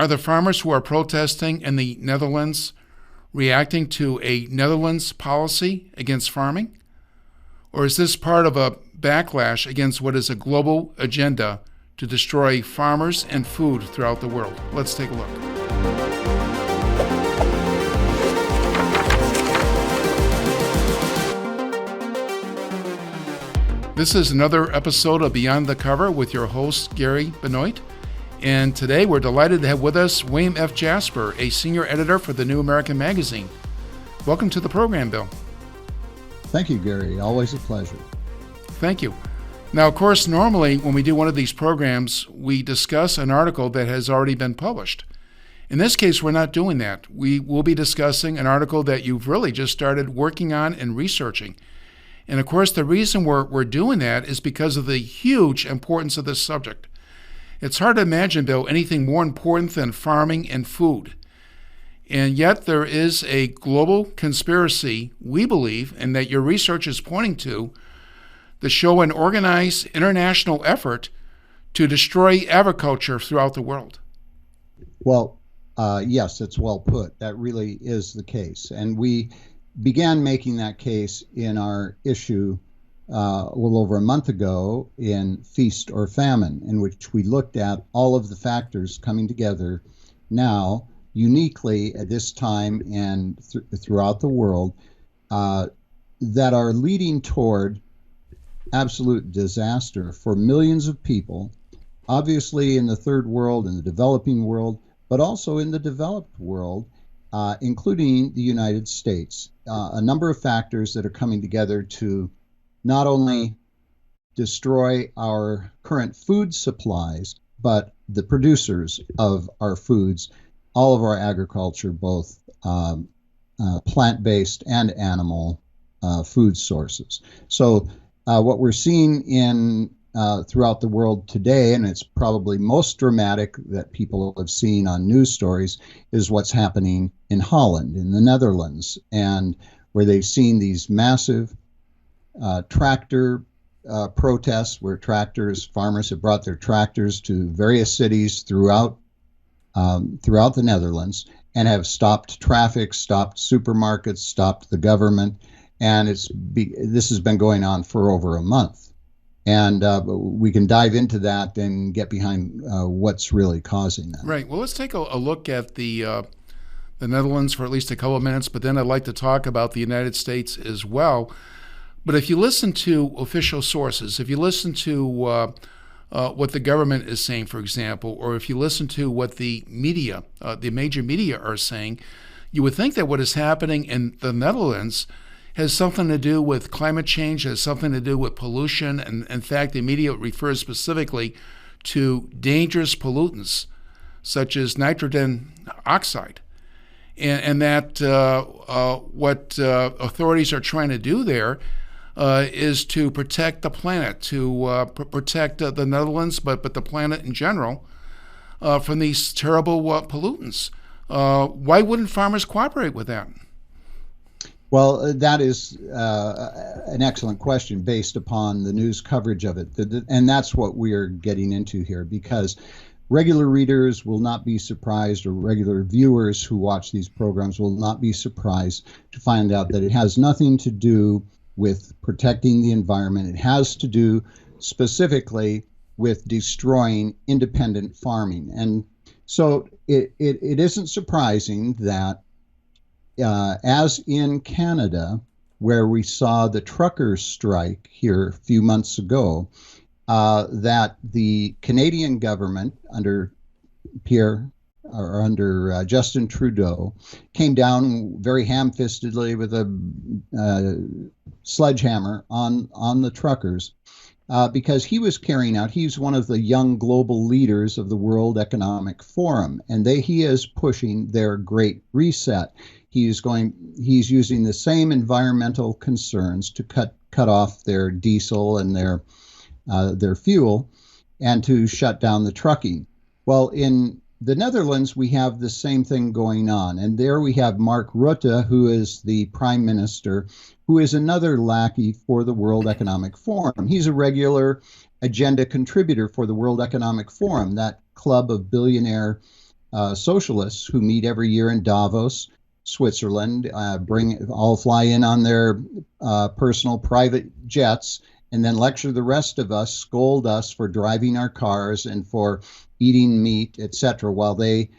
Are the farmers who are protesting in the Netherlands reacting to a Netherlands policy against farming? Or is this part of a backlash against what is a global agenda to destroy farmers and food throughout the world? Let's take a look. This is another episode of Beyond the Cover with your host, Gary Benoit. And today we're delighted to have with us William F. Jasper, a senior editor for the New American Magazine. Welcome to the program, Bill. Thank you, Gary. Always a pleasure. Thank you. Now, of course, normally when we do one of these programs, we discuss an article that has already been published. In this case, we're not doing that. We will be discussing an article that you've really just started working on and researching. And of course, the reason we're doing that is because of the huge importance of this subject. It's hard to imagine, Bill, anything more important than farming and food. And yet there is a global conspiracy, we believe, and that your research is pointing to show an organized international effort to destroy agriculture throughout the world. Well, yes, it's well put. That really is the case. And we began making that case in our issue a little over a month ago in Feast or Famine, in which we looked at all of the factors coming together now uniquely at this time and throughout the world that are leading toward absolute disaster for millions of people, obviously in the third world and the developing world, but also in the developed world, including the United States. A number of factors that are coming together to not only destroy our current food supplies, but the producers of our foods, all of our agriculture, both plant-based and animal food sources. So what we're seeing throughout the world today, and it's probably most dramatic that people have seen on news stories, is what's happening in Holland, in the Netherlands, and where they've seen these massive tractor protests where farmers have brought their tractors to various cities throughout the Netherlands and have stopped traffic, stopped supermarkets, stopped the government, and this has been going on for over a month. And we can dive into that and get behind what's really causing that. Right. Well, let's take a look at the Netherlands for at least a couple of minutes, but then I'd like to talk about the United States as well. But if you listen to official sources, if you listen to what the government is saying, for example, or if you listen to what the media, the major media are saying, you would think that what is happening in the Netherlands has something to do with climate change, has something to do with pollution, and in fact, the media refers specifically to dangerous pollutants such as nitrogen oxide, and that what authorities are trying to do there is to protect the planet, to protect the Netherlands, but the planet in general, from these terrible pollutants. Why wouldn't farmers cooperate with that? Well, that is an excellent question based upon the news coverage of it. And that's what we are getting into here, because regular readers will not be surprised, or regular viewers who watch these programs will not be surprised to find out that it has nothing to do with protecting the environment. It has to do specifically with destroying independent farming. And so it isn't surprising that as in Canada, where we saw the truckers strike here a few months ago, that the Canadian government under Justin Trudeau came down very ham-fistedly with a sledgehammer on the truckers because he's one of the young global leaders of the World Economic Forum, and he is pushing their Great Reset. He's using the same environmental concerns to cut off their diesel and their fuel, and to shut down the trucking. Well, in the Netherlands, we have the same thing going on. And there we have Mark Rutte, who is the prime minister, who is another lackey for the World Economic Forum. He's a regular agenda contributor for the World Economic Forum, that club of billionaire socialists who meet every year in Davos, Switzerland, all fly in on their personal private jets, and then lecture the rest of us, scold us for driving our cars and for eating meat, etc., while they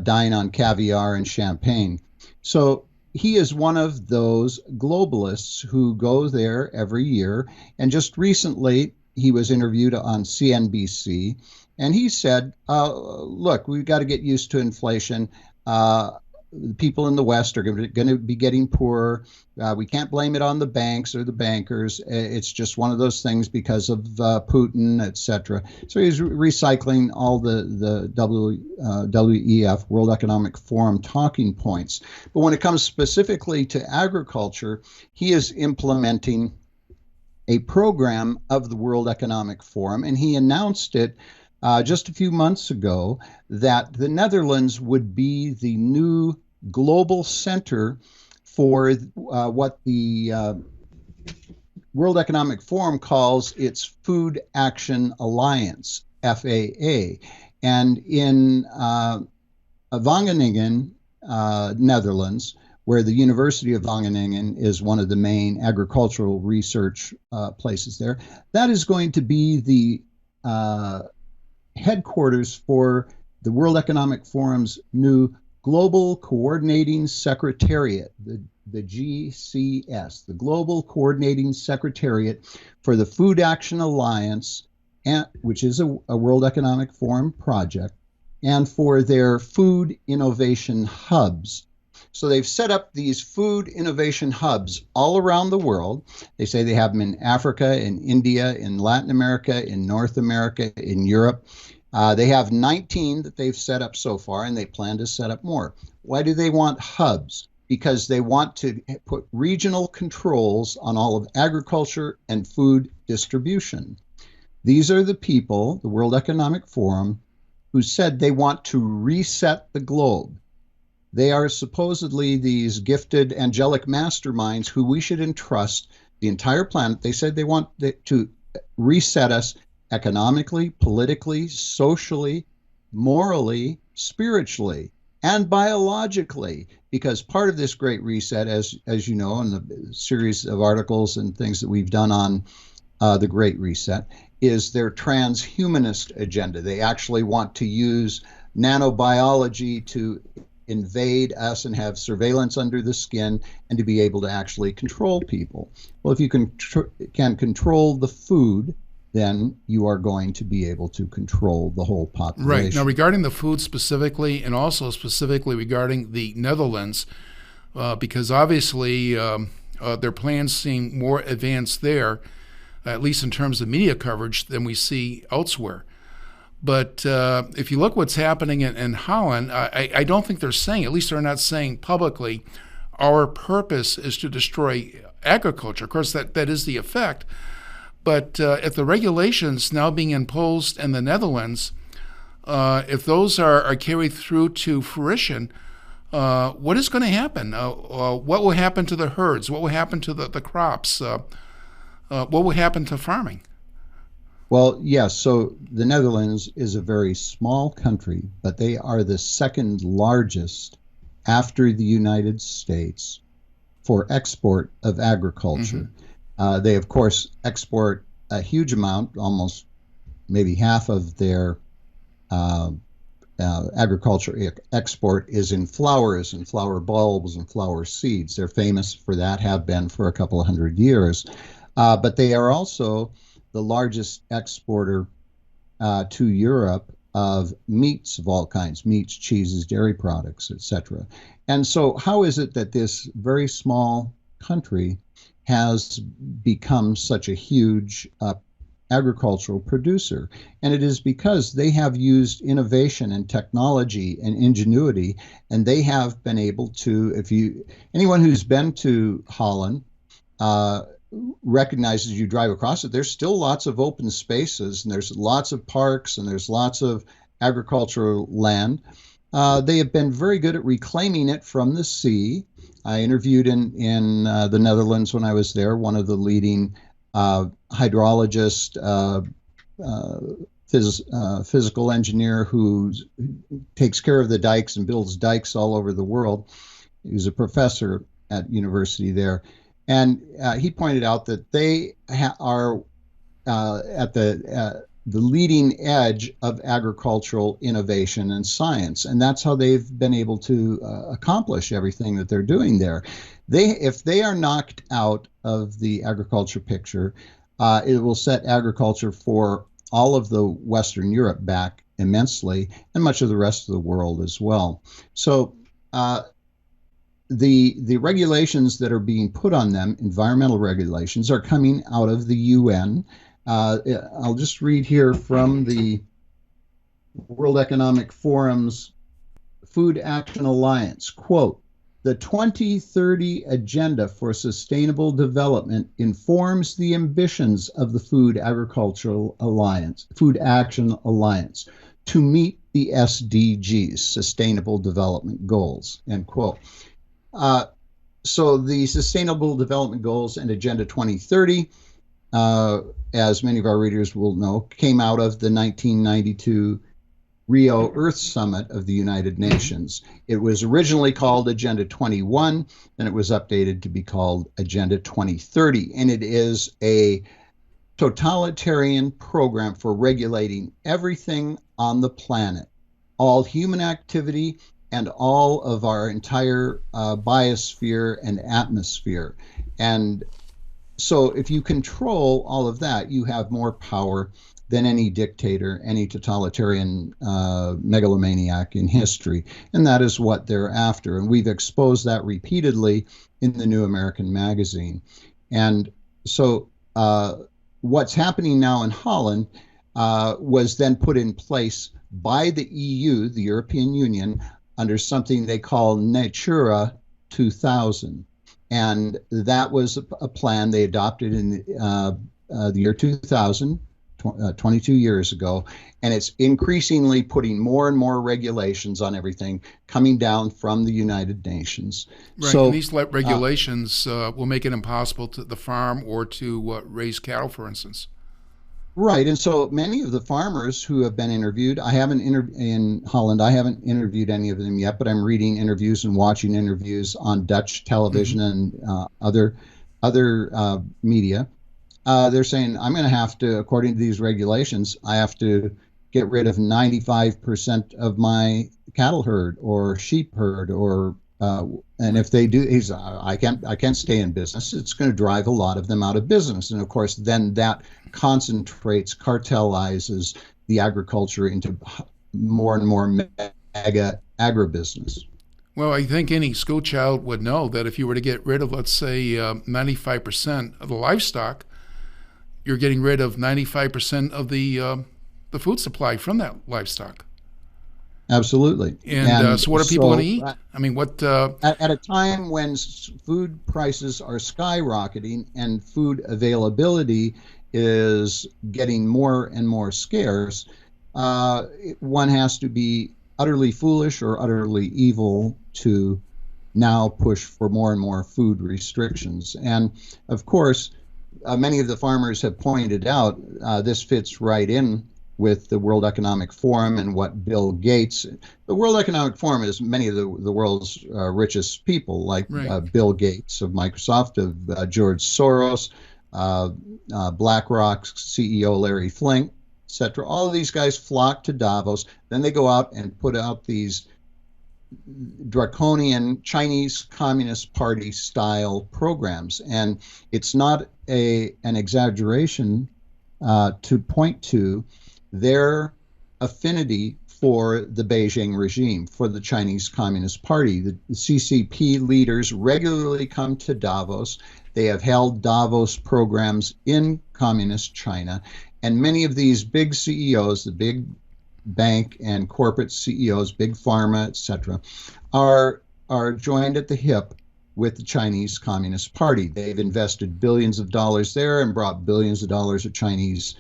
dine on caviar and champagne. So he is one of those globalists who go there every year. And just recently, he was interviewed on CNBC, and he said, look, we've got to get used to inflation. People in the West are going to be getting poorer. We can't blame it on the banks or the bankers. It's just one of those things because of Putin, etc. So he's recycling all the WEF, World Economic Forum, talking points. But when it comes specifically to agriculture, he is implementing a program of the World Economic Forum, and he announced it just a few months ago that the Netherlands would be the new global center for what the World Economic Forum calls its Food Action Alliance, FAA. And in Wageningen, Netherlands, where the University of Wageningen is one of the main agricultural research places there, that is going to be the headquarters for the World Economic Forum's new Global Coordinating Secretariat, the GCS, the Global Coordinating Secretariat for the Food Action Alliance, which is a World Economic Forum project, and for their food innovation hubs. So they've set up these food innovation hubs all around the world. They say they have them in Africa, in India, in Latin America, in North America, in Europe. They have 19 that they've set up so far, and they plan to set up more. Why do they want hubs? Because they want to put regional controls on all of agriculture and food distribution. These are the people, the World Economic Forum, who said they want to reset the globe. They are supposedly these gifted angelic masterminds who we should entrust the entire planet. They said they want to reset us economically, politically, socially, morally, spiritually, and biologically, because part of this great reset, as you know, in the series of articles and things that we've done on the Great Reset, is their transhumanist agenda. They actually want to use nanobiology to invade us and have surveillance under the skin and to be able to actually control people. Well, if you can control the food, then you are going to be able to control the whole population. Right. Now, regarding the food specifically, and also specifically regarding the Netherlands, because obviously their plans seem more advanced there, at least in terms of media coverage, than we see elsewhere. But if you look what's happening in Holland, I don't think they're saying, at least they're not saying publicly, our purpose is to destroy agriculture. Of course, that is the effect. But if the regulations now being imposed in the Netherlands, if those are carried through to fruition, what is going to happen? What will happen to the herds? What will happen to the crops? What will happen to farming? Well, yes. So the Netherlands is a very small country, but they are the second largest after the United States for export of agriculture. Mm-hmm. They, of course, export a huge amount, almost maybe half of their agriculture export is in flowers and flower bulbs and flower seeds. They're famous for that, have been for a couple of hundred years. But they are also the largest exporter to Europe of meats of all kinds, meats, cheeses, dairy products, etc. And so how is it that this very small country has become such a huge agricultural producer? And it is because they have used innovation and technology and ingenuity, and they have been able to, anyone who's been to Holland, recognizes you drive across it, there's still lots of open spaces, and there's lots of parks, and there's lots of agricultural land. They have been very good at reclaiming it from the sea. I interviewed in the Netherlands when I was there, one of the leading hydrologists, physical engineer who takes care of the dikes and builds dikes all over the world. He was a professor at university there, and he pointed out that they are at the leading edge of agricultural innovation and science, and that's how they've been able to accomplish everything that they're doing there. If they are knocked out of the agriculture picture, it will set agriculture for all of the Western Europe back immensely, and much of the rest of the world as well. So the regulations that are being put on them, environmental regulations, are coming out of the UN. I'll just read here from the World Economic Forum's Food Action Alliance, quote, "The 2030 Agenda for Sustainable Development informs the ambitions of the Food Action Alliance, to meet the SDGs, Sustainable Development Goals," end quote. So the Sustainable Development Goals and Agenda 2030, as many of our readers will know, came out of the 1992 Rio Earth Summit of the United Nations. It was originally called Agenda 21, and it was updated to be called Agenda 2030. And it is a totalitarian program for regulating everything on the planet, all human activity, and all of our entire biosphere and atmosphere. And so if you control all of that, you have more power than any dictator, any totalitarian megalomaniac in history. And that is what they're after. And we've exposed that repeatedly in the New American Magazine. And so what's happening now in Holland was then put in place by the EU, the European Union, under something they call Natura 2000. And that was a plan they adopted in the year 2000, 22 years ago. And it's increasingly putting more and more regulations on everything coming down from the United Nations. Right. So, and these regulations will make it impossible to the farm or to raise cattle, for instance. Right. And so many of the farmers who have been interviewed, in Holland, I haven't interviewed any of them yet, but I'm reading interviews and watching interviews on Dutch television and other media. They're saying, I'm going to have to, according to these regulations, I have to get rid of 95% of my cattle herd or sheep herd, or and if they do, I can't stay in business. It's going to drive a lot of them out of business. And of course, then that cartelizes the agriculture into more and more mega agribusiness. Well, I think any school child would know that if you were to get rid of, let's say, 95% of the livestock, you're getting rid of 95% of the food supply from that livestock. Absolutely. And so what are people going to eat? I mean, what... At a time when food prices are skyrocketing and food availability is getting more and more scarce, one has to be utterly foolish or utterly evil to now push for more and more food restrictions. And of course, many of the farmers have pointed out this fits right in with the World Economic Forum and what Bill Gates, the World Economic Forum is many of the world's richest people, like right. Bill Gates of Microsoft, of George Soros, BlackRock's CEO Larry Flink, etc. All of these guys flock to Davos. Then they go out and put out these draconian Chinese Communist Party style programs. And it's not an exaggeration to point to their affinity for the Beijing regime, for the Chinese Communist Party. The CCP leaders regularly come to Davos. They have held Davos programs in communist China. And many of these big CEOs, the big bank and corporate CEOs, big pharma, etc., are joined at the hip with the Chinese Communist Party. They've invested billions of dollars there and brought billions of dollars of Chinese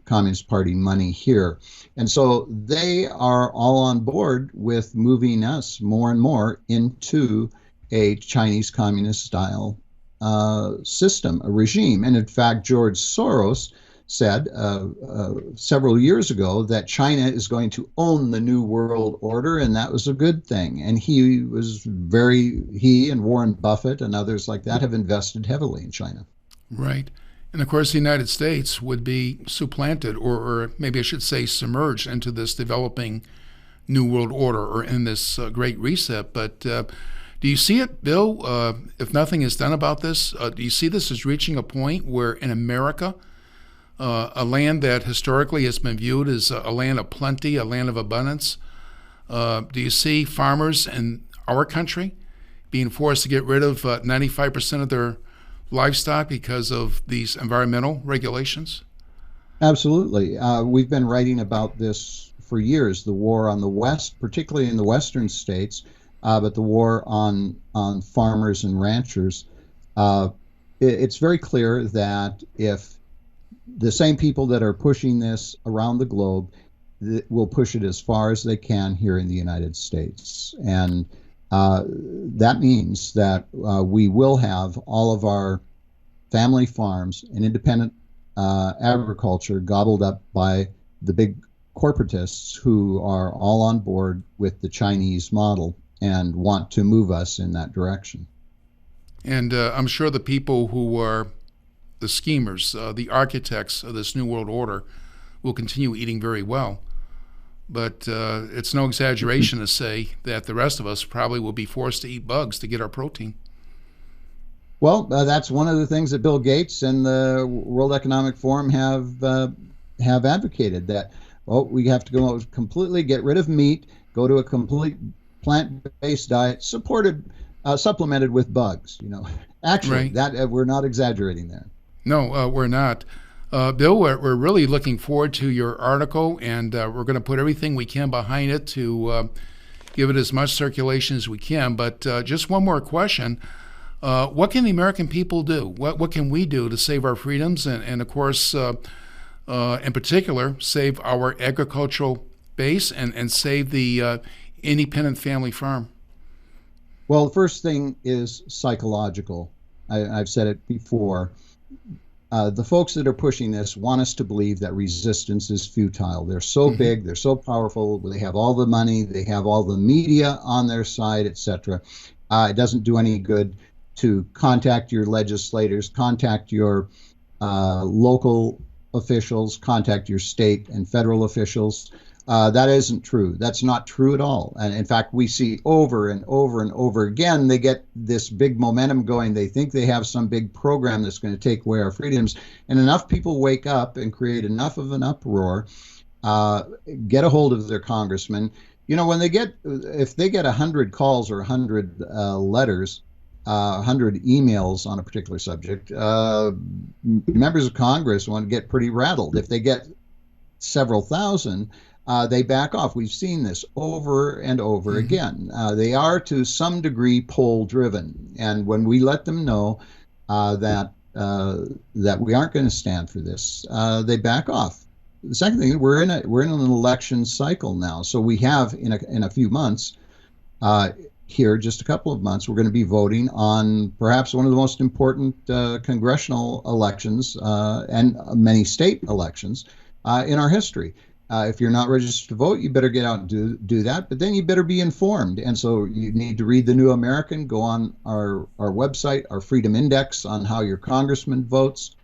Communist Party money here. And so they are all on board with moving us more and more into a Chinese communist style system, a regime. And in fact, George Soros said several years ago that China is going to own the New World Order, and that was a good thing. And he and Warren Buffett and others like that have invested heavily in China. Right. And of course, the United States would be supplanted, or maybe I should say submerged into this developing New World Order, or in this Great Reset. But do you see it, Bill, if nothing is done about this? Do you see this as reaching a point where in America, a land that historically has been viewed as a land of plenty, a land of abundance, do you see farmers in our country being forced to get rid of 95% of their livestock because of these environmental regulations? Absolutely. We've been writing about this for years, the war on the West, particularly in the western states, but the war on farmers and ranchers. It's very clear that if the same people that are pushing this around the globe will push it as far as they can here in the United States. And that means that we will have all of our family farms and independent agriculture gobbled up by the big corporatists who are all on board with the Chinese model and want to move us in that direction. And I'm sure the people who are the schemers, the architects of this New World Order, will continue eating very well. But it's no exaggeration to say that the rest of us probably will be forced to eat bugs to get our protein. Well, that's one of the things that Bill Gates and the World Economic Forum have advocated, that we have to go completely get rid of meat, go to a complete plant-based diet, supplemented with bugs. Actually, right. That we're not exaggerating there. No, we're not. Bill, we're really looking forward to your article, and we're going to put everything we can behind it to give it as much circulation as we can. But just one more question. What can the American people do? What can we do to save our freedoms and of course, in particular, save our agricultural base and save the independent family farm? Well, the first thing is psychological. I've said it before. The folks that are pushing this want us to believe that resistance is futile. They're so big, they're so powerful, they have all the money, they have all the media on their side, etc. It doesn't do any good to contact your legislators, contact your local officials, contact your state and federal officials. That isn't true. That's not true at all. And in fact, we see over and over and over again, they get this big momentum going. They think they have some big program that's going to take away our freedoms. And enough people wake up and create enough of an uproar, get a hold of their congressman. When if they get 100 calls or 100 letters, 100 emails on a particular subject, members of Congress want to get pretty rattled. If they get several thousand, they back off. We've seen this over and over again. They are to some degree poll driven, and when we let them know that we aren't going to stand for this, they back off. The second thing, we're in an election cycle now, so we have in a few months. Here, just a couple of months, we're going to be voting on perhaps one of the most important congressional elections and many state elections in our history. If you're not registered to vote, you better get out and do that, but then you better be informed. And so you need to read the New American, go on our website, our Freedom Index, on how your congressman votes.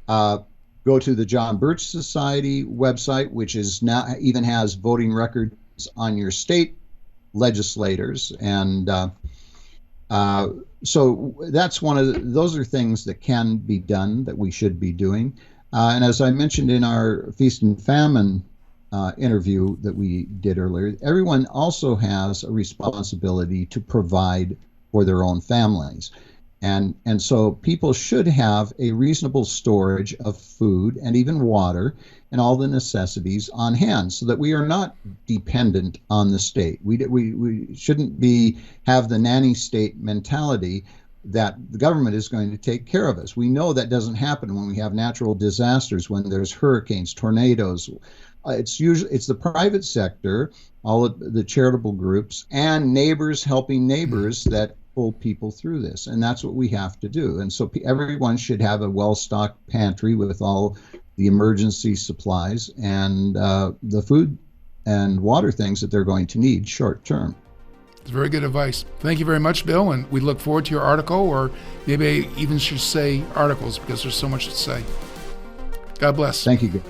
Go to the John Birch Society website, which is now even has voting records on your state legislators. And so that's those are things that can be done, that we should be doing. And as I mentioned in our Feast and Famine interview that we did earlier, everyone also has a responsibility to provide for their own families. And so people should have a reasonable storage of food and even water and all the necessities on hand, so that we are not dependent on the state. We shouldn't have the nanny state mentality that the government is going to take care of us. We know that doesn't happen when we have natural disasters, when there's hurricanes, tornadoes. It's the private sector, all of the charitable groups, and neighbors helping neighbors that pull people through this, and that's what we have to do. And so everyone should have a well-stocked pantry with all the emergency supplies, and the food and water things that they're going to need short term. It's very good advice. Thank you very much, Bill, and we look forward to your article, or maybe I even should say articles because there's so much to say. God bless. Thank you.